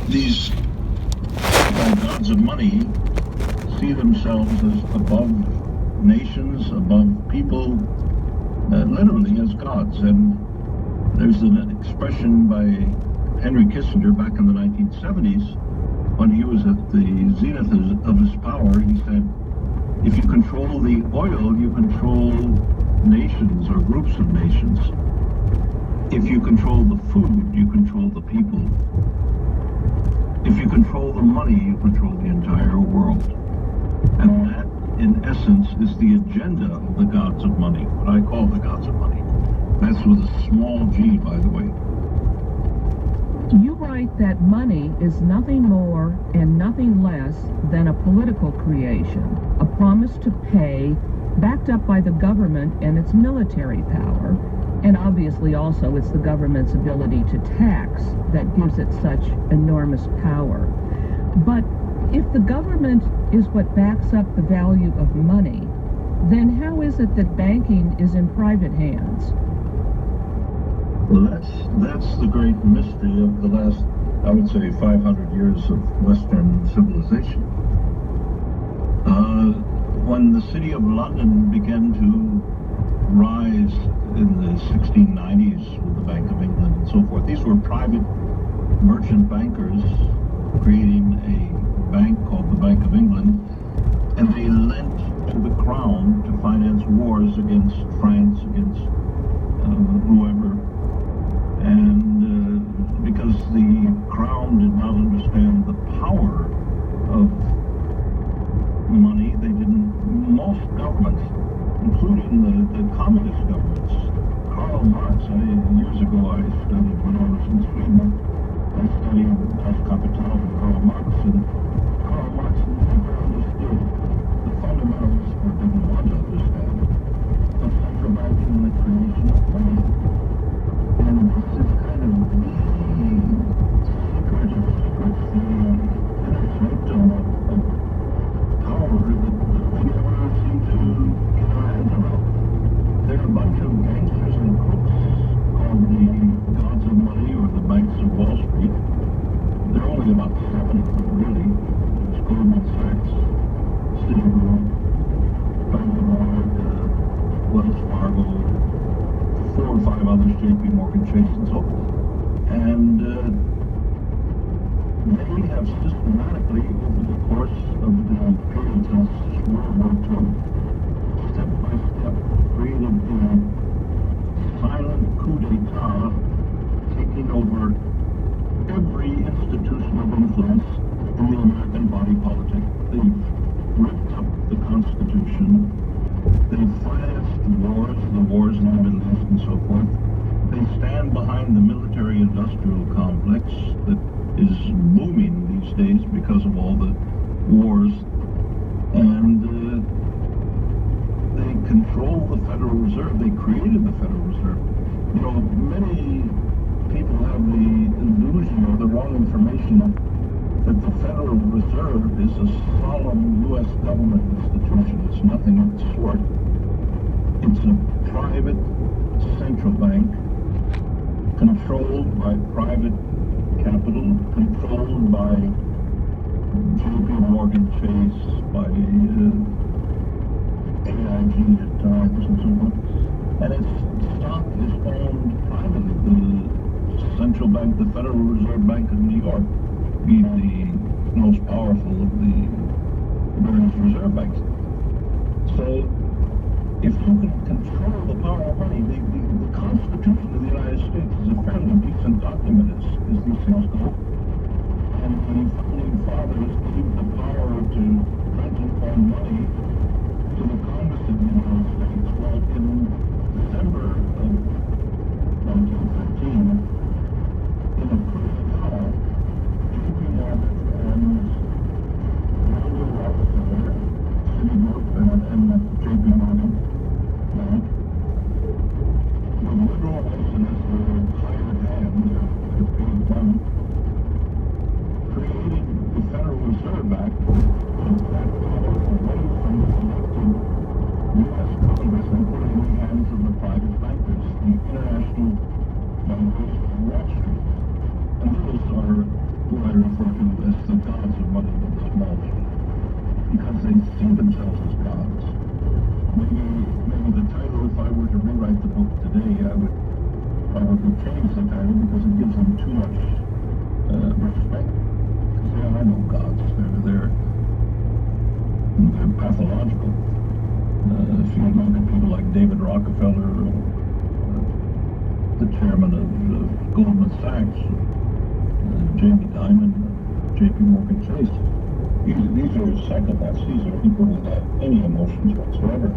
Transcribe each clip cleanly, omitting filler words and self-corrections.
These gods of money see themselves as above nations, above people, literally as gods. And there's an expression by Henry Kissinger back in the 1970s when he was at the zenith of his power. He said, if you control the oil, you control nations or groups of nations. If you control the food, you control the people. If you control the money, you control the entire world. And that, in essence, is the agenda of the gods of money, what I call the gods of money. That's with a small g, by the way. You write that money is nothing more and nothing less than a political creation, a promise to pay, backed up by the government and its military power. And obviously also it's the government's ability to tax that gives it such enormous power. But if the government is what backs up the value of money, then how is it that banking is in private hands? Well, that's the great mystery of the last, I would say, 500 years of Western civilization. When the city of London began to rise in the 1690s with the Bank of England and so forth, these were private merchant bankers creating a bank called the Bank of England, and they lent to the crown to finance wars against France, against whoever. And because the crown did not understand the power of money, they didn't, most governments, including the communist governments, Karl Marx, years ago I studied when I was in Sweden, I studied Das Kapital with Karl Marx, and Karl Marx never understood the fundamentals, or didn't want to understand, of central banking and the creation of money. And this is kind of the secret of secrets, the inner sanctum of power that we never seem to get our hands around. There are a bunch of gangsters and crooks called the gods of money or the banks of Wall Street. There are only about 7 of them, really. There's Goldman Sachs, Citigroup, Vanguard, Wells Fargo, 4 or 5 others, JP Morgan Chase, and so forth. And they have systematically, over the course of the period since World War II, step by step, created a silent coup d'etat, taking over every institution of influence in the American body politic. They've ripped up the Constitution. They financed wars, the wars in the Middle East and so forth. They stand behind the military-industrial complex that is booming these days because of all the wars. And they control the Federal Reserve. They created the Federal Reserve. You know, many people have the illusion or the wrong information that the Federal Reserve is a solemn U.S. government institution. It's nothing of the sort. It's a private central bank controlled by private capital, controlled by JP Morgan Chase, by AIG at times and so on. And its stock is owned privately. The central bank, the Federal Reserve Bank of New York, being the most powerful of the various reserve banks. So, if you can control the power of money, the Constitution of the United States is a fairly decent document as these things go. And the founding fathers gave the power to print and form money to the Congress of the United States. Well, in December of 1913, in a coup d'etat, J.P. Morgan and Andrew Rockefeller, Citigroup and J.P. Morgan Bank, the liberal Westerners were hired hands they're referred to as the gods of money and small money, because they see themselves as gods. Maybe the title, if I were to rewrite the book today, I would probably change the title because it gives them too much respect. Because there are no gods. They're pathological. If you look at people like David Rockefeller, or the chairman of Goldman Sachs, Jamie Dimon, J.P. Morgan Chase, these are psychopaths. These are people without any emotions whatsoever.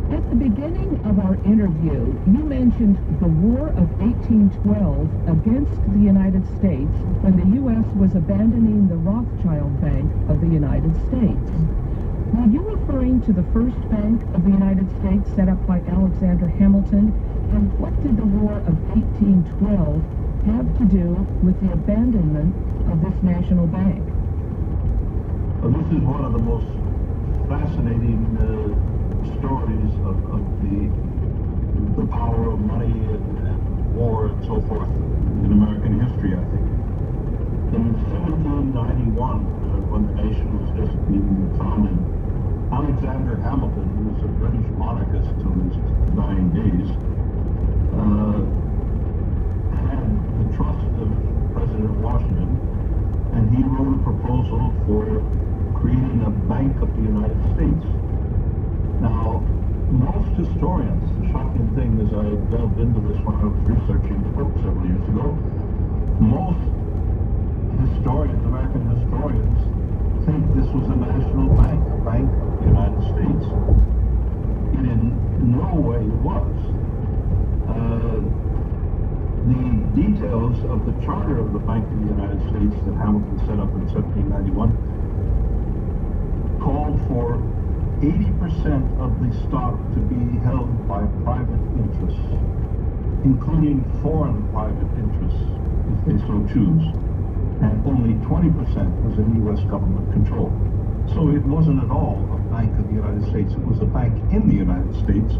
At the beginning of our interview, you mentioned the War of 1812 against the United States when the U.S. was abandoning the Rothschild Bank of the United States. Were you referring to the first bank of the United States set up by Alexander Hamilton? And what did the War of 1812 have to do with the abandonment of this national bank? Well, this is one of the most fascinating stories of the power of money and war and so forth in American history, I think. In 1791, when the nation was just being founded, Alexander Hamilton, who was a British monarchist till his dying days, had the trust of President Washington, and he wrote a proposal for creating a Bank of the United States. Now, most historians, the shocking thing is I delved into this when I was researching the book several years ago, most historians, American historians, think this was a national bank, a bank of the United States. It in no way was. The details of the charter of the Bank of the United States that Hamilton set up in 1791 called for 80% of the stock to be held by private interests, including foreign private interests, if they so choose, and only 20% was in U.S. government control. So it wasn't at all a bank of the United States. It was a bank in the United States,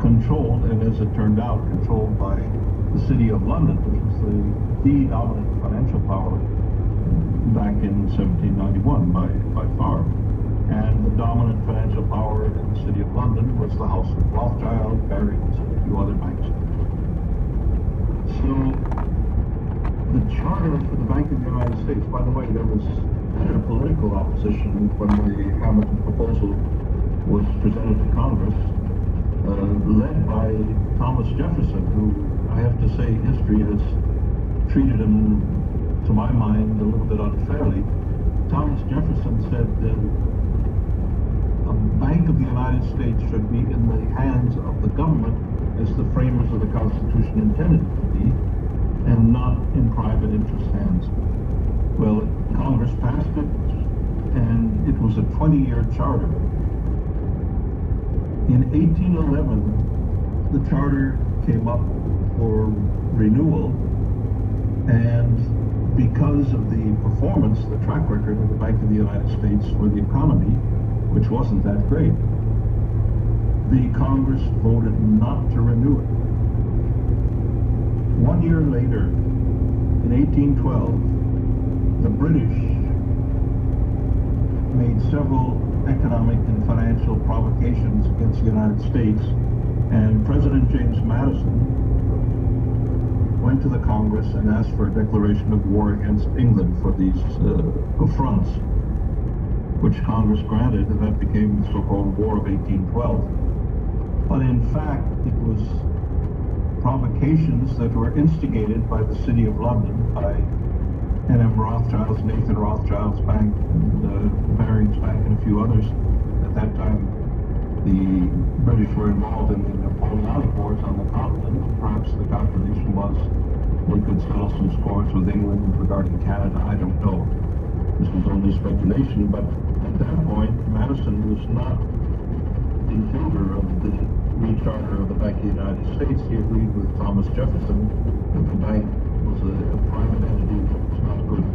controlled, and as it turned out, controlled by the City of London, which was the dominant financial power back in 1791 by far. And the dominant financial power in the City of London was the House of Rothschild, Barings, and a few other banks. So the charter for the Bank of the United States, by the way, there was bitter political opposition when the Hamilton proposal was presented to Congress, led by Thomas Jefferson, who I have to say history has treated him, to my mind, a little bit unfairly. Thomas Jefferson said that a Bank of the United States should be in the hands of the government as the framers of the Constitution intended it to be, and not in private interest hands. Well, Congress passed it, and it was a 20-year charter. In 1811, the charter came up for renewal, and because of the performance, the track record of the Bank of the United States for the economy, which wasn't that great, the Congress voted not to renew it. 1 year later, in 1812, the British made several economic and financial provocations against the United States, and President James Madison went to the Congress and asked for a declaration of war against England for these affronts, which Congress granted, and that became the so-called War of 1812. But in fact, it was provocations that were instigated by the City of London, by N.M. Rothschild's, Nathan Rothschild's bank, and Barings Bank, and a few others. At that time, the British were involved in the Napoleonic Wars on the continent. Perhaps the calculation was they could settle some scores with England regarding Canada. I don't know. This was only speculation, but at that point, Madison was not in favor of the recharter of the Bank of the United States. He agreed with Thomas Jefferson that the bank was a private entity that was not good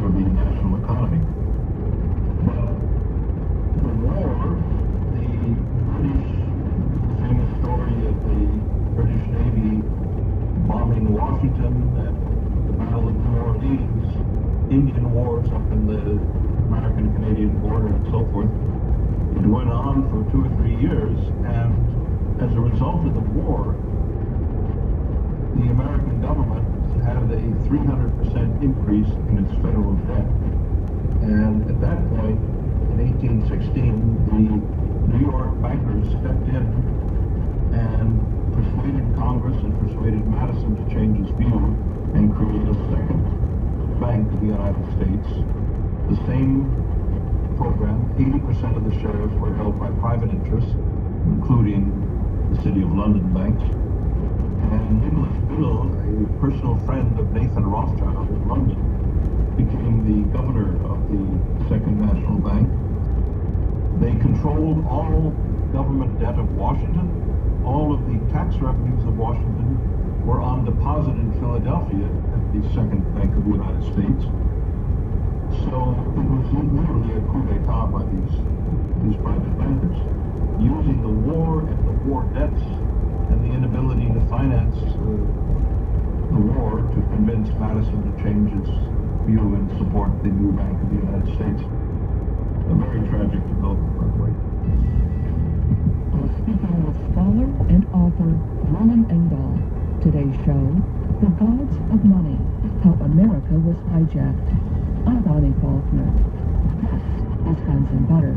for the national economy. But the war, the famous story of the British Navy bombing Washington and the Battle of New Orleans, Indian wars up in the American-Canadian border and so forth. It went on for 2 or 3 years, and as a result of the war, the American government had a 300% increase in its federal debt. And at that point, in 1816, the New York bankers stepped in and persuaded Congress and persuaded Madison to change his view and create a second Bank of the United States. The same program, 80% of the shares were held by private interests, including the City of London banks. And Nicholas Biddle, a personal friend of Nathan Rothschild in London, became the governor of the Second National Bank. They controlled all government debt of Washington. All of the tax revenues of Washington were on deposit in Philadelphia at the Second Bank of the United States. So it was literally a coup d'etat by these private bankers, using the war and the war debts and the inability to finance the war to convince Madison to change its view and support the new Bank of the United States. A very tragic development, by the way. Speaking with scholar and author Roland Engdahl. Today's show, The Gods of Money, How America Was Hijacked. I'm Bonnie Faulkner. This is Guns and Butter.